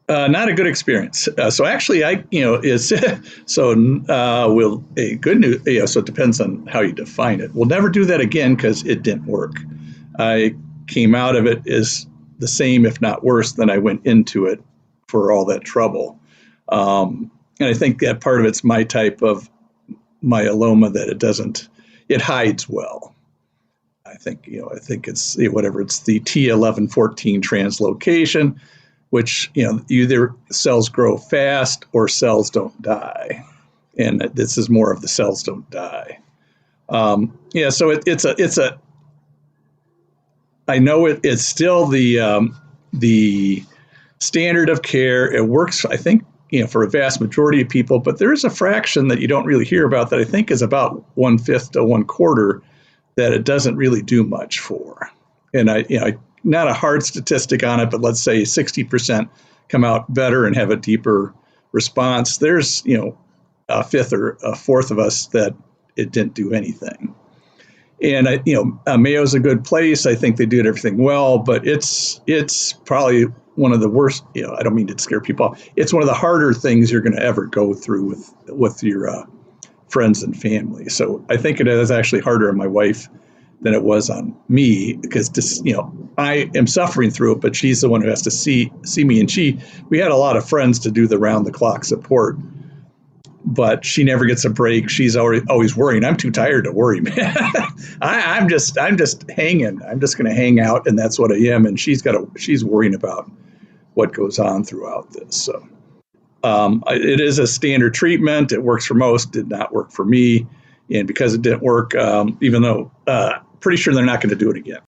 Not a good experience. So actually, it's so a good news. So it depends on how you define it. We'll never do that again because it didn't work. I came out of it as the same, if not worse, than I went into it for all that trouble. And I think that part of it's my type of myeloma that it hides well. I think it's whatever it's the T1114 translocation, which either cells grow fast or cells don't die, and this is more of the cells don't die. So it's a I know it's still the standard of care. It works, I think, for a vast majority of people, but there is a fraction that you don't really hear about that I think is about 1/5 to 1/4 that it doesn't really do much for. And not a hard statistic on it, but let's say 60% come out better and have a deeper response. There's, a fifth or a fourth of us that it didn't do anything. And Mayo's a good place. I think they do everything well, but it's probably one of the worst. I don't mean to scare people off. It's one of the harder things you're going to ever go through with your friends and family. So I think it is actually harder on my wife than it was on me because I am suffering through it, but she's the one who has to see me. And we had a lot of friends to do the round the clock support, but she never gets a break. She's always worrying. I'm too tired to worry, man. I'm just hanging. I'm just going to hang out, and that's what I am. And she's worrying about what goes on throughout this. So it is a standard treatment. It works for most. Did not work for me, and because it didn't work, even though pretty sure they're not going to do it again.